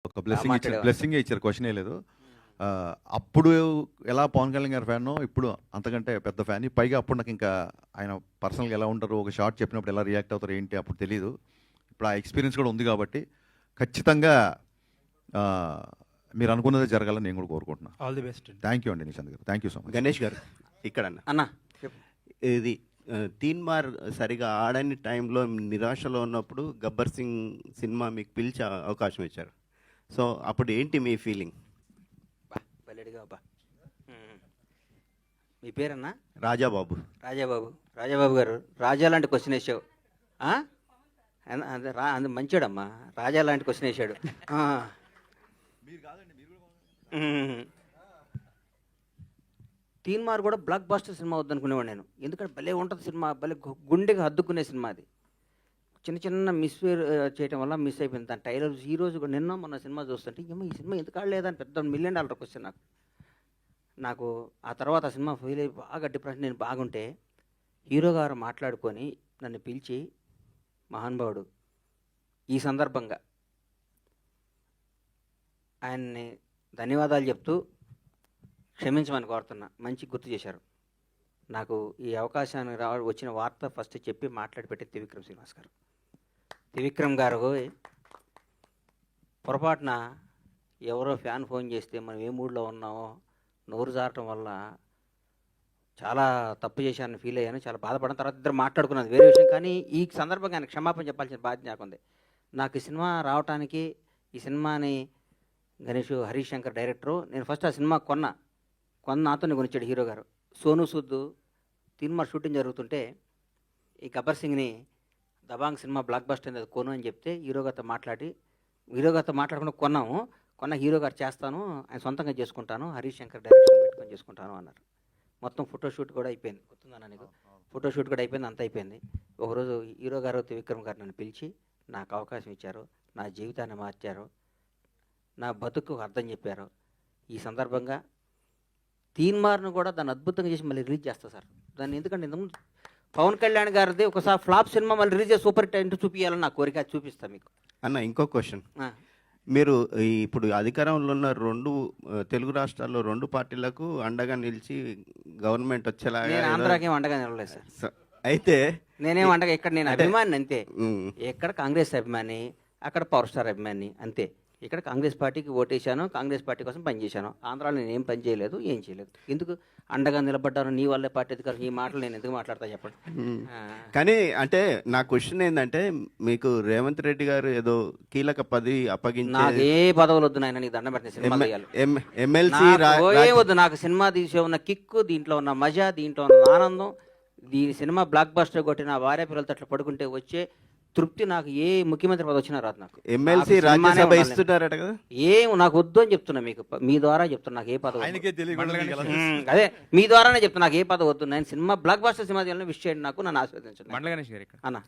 ఒక బ్లెస్సింగ్ ఇచ్చారు, క్వశ్చన్ లేదు. అప్పుడు ఎలా పవన్ కళ్యాణ్ గారి ఫ్యాన్, ఇప్పుడు అంతకంటే పెద్ద ఫ్యాన్. పైగా అప్పుడు నాకు ఇంకా ఆయన పర్సనల్గా ఎలా ఉంటారు, ఒక షార్ట్ చెప్పినప్పుడు ఎలా రియాక్ట్ అవుతారు ఏంటి అప్పుడు తెలియదు. ఇప్పుడు ఆ ఎక్స్పీరియన్స్ కూడా ఉంది కాబట్టి ఖచ్చితంగా మీరు అనుకున్నదే జరగాలని నేను కూడా కోరుకుంటున్నాను. All the best. Thank you అండి నిశాంత్ గారు, thank you so much. Ganesh గారు ఇక్కడ అన్న ఇది తీన్మార్ సరిగా ఆడని టైంలో నిరాశలో ఉన్నప్పుడు గబ్బర్ సింగ్ సినిమా మీకు పిలిచే అవకాశం ఇచ్చారు. సో అప్పుడు ఏంటి మీ ఫీలింగ్? బల్లెడిగా బా. మీ పేరన్నా? రాజాబాబు. రాజాబాబు గారు, రాజా లాంటి క్వశ్చన్ వేసావు. అందు మంచోడమ్మా, రాజా లాంటి క్వశ్చన్ వేసాడు. తీన్మార్ కూడా బ్లాక్ బాస్టర్ సినిమా వద్దనుకునేవాడు నేను. ఎందుకంటే భలే ఉంటుంది సినిమా, భలే గుండెకి హద్దుకునే సినిమా అది. చిన్న మిస్ చేయడం వల్ల మిస్ అయిపోయింది. దాని టైలర్ ఈ రోజు కూడా నిన్న మొన్న సినిమా చూస్తుంటే ఏమో ఈ సినిమా ఎందుకు ఆడలేదని పెద్ద $1 million క్వశ్చన్ నాకు. ఆ తర్వాత ఆ సినిమా ఫీల్ అయ్యి బాగా డిప్రెషన్, నేను బాగుంటే హీరో గారు మాట్లాడుకొని నన్ను పిలిచి, మహానుభావుడు, ఈ సందర్భంగా ఆయన్ని ధన్యవాదాలు చెప్తూ క్షమించమని కోరుతున్నా, మంచి గుర్తు చేశారు నాకు. ఈ అవకాశాన్ని వచ్చిన వార్త ఫస్ట్ చెప్పి మాట్లాడి పెట్టి త్రివిక్రమ్ శ్రీనివాస్ గారు. త్రివిక్రమ్ గారు పొరపాటున ఎవరో ఫ్యాన్ ఫోన్ చేస్తే మనం ఏ మూడ్లో ఉన్నామో నోరు జారటం వల్ల చాలా తప్పు చేశానని ఫీల్ అయ్యాను, చాలా బాధపడిన. తర్వాత ఇద్దరు మాట్లాడుకున్నది వేరే విషయం. కానీ ఈ సందర్భంగా ఆయన క్షమాపణ చెప్పాల్సిన బాధ్యత నాకుంది. నాకు ఈ సినిమా రావటానికి, ఈ సినిమాని గణేష్ హరీష్ శంకర్ డైరెక్టరు, నేను ఫస్ట్ ఆ సినిమా కొన్న నాతోనే కొనిచ్చాడు హీరో గారు. సోను సూద్ తీన్మార్ షూటింగ్ జరుగుతుంటే ఈ గబ్బర్ సింగ్ని దబాంగ్ సినిమా బ్లాక్ బస్టర్ అనేది కొను అని చెప్తే హీరో గారితో మాట్లాడకుండా కొన్న హీరో గారు చేస్తాను, ఆయన సొంతంగా చేసుకుంటాను, హరీష్ శంకర్ డైరెక్షన్ పెట్టుకొని చేసుకుంటాను అన్నారు. మొత్తం ఫోటోషూట్ కూడా అయిపోయింది, గుర్తుందన్నా నీకు? ఫోటోషూట్ కూడా అయిపోయింది, అంతా అయిపోయింది. ఒకరోజు హీరో గారు త్రివిక్రమ్ గారు నన్ను పిలిచి నాకు అవకాశం ఇచ్చారు, నా జీవితాన్ని మార్చారు, నా బతుకు అర్థం చెప్పారు. ఈ సందర్భంగా తీన్మార్ను కూడా దాన్ని అద్భుతంగా చేసి మళ్ళీ రిలీజ్ చేస్తా సార్ దాన్ని. ఎందుకంటే ఇంతకుముందు పవన్ కళ్యాణ్ గారిది ఒకసారి ఫ్లాప్ సినిమా మళ్ళీ రిలీజ్ చేసి సూపర్ హిట్ చూపించాలని నా కోరిక, చూపిస్తాను మీకు. అన్న ఇంకో క్వశ్చన్, మీరు ఇప్పుడు అధికారంలో ఉన్న తెలుగు రాష్ట్రాల్లో 2 పార్టీలకు అండగా నిలిచి గవర్నమెంట్ వచ్చేలాగా. నేను ఆంధ్రాకి ఏం అండగా నిలలేదు సార్. అయితే నేనేం అండగా, ఇక్కడ నేను అభిమాని అంతే. ఎక్కడ కాంగ్రెస్ అభిమాని, అక్కడ పవర్ స్టార్ అభిమాని అంతే. ఇక్కడ కాంగ్రెస్ పార్టీకి ఓటేశాను, కాంగ్రెస్ పార్టీ కోసం పనిచేశాను. ఆంధ్రాలో నేను ఏం పని చేయలేదు, ఏం చేయలేదు. ఎందుకు అండగా నిలబడ్డాను, నీ వల్లే పార్టీ అధికారం, ఈ మాటలు నేను ఎందుకు మాట్లాడతా చెప్పండి. కానీ అంటే నా క్వశ్చన్ ఏంటంటే, మీకు రేవంత్ రెడ్డి గారు ఏదో కీలక పదవి అప్పగించి, నాకు ఏ పదవులు వద్దు నాయన, నీకు దండం పెట్టిన సినిమా తీయాలి. ఎమ్మెల్సీ వద్దు నాకు. సినిమా తీసే ఉన్న కిక్కు, దీంట్లో ఉన్న మజా, దీంట్లో ఉన్న ఆనందం, దీని సినిమా బ్లాక్ బస్టర్ కొట్టి నా భార్య పిల్లలతో అట్లా పడుకుంటే వచ్చే తృప్తి నాకు ఏ ముఖ్యమంత్రి పదవి వచ్చినా రాదు. నాకు ఎమ్మెల్సీ రాజ్యసభ ఇస్తున్నారట కదా, ఏం నాకు వద్దు అని చెప్తున్నా మీకు. మీ ద్వారా చెప్తున్నా నాకు ఏ పదవి, అదే మీ ద్వారానే చెప్తున్నా నాకు ఏ పదవి వద్దు. నేను cinema block buster cinema wish చేయండి, నాకు నన్ను ఆస్వాదించండి అన్న.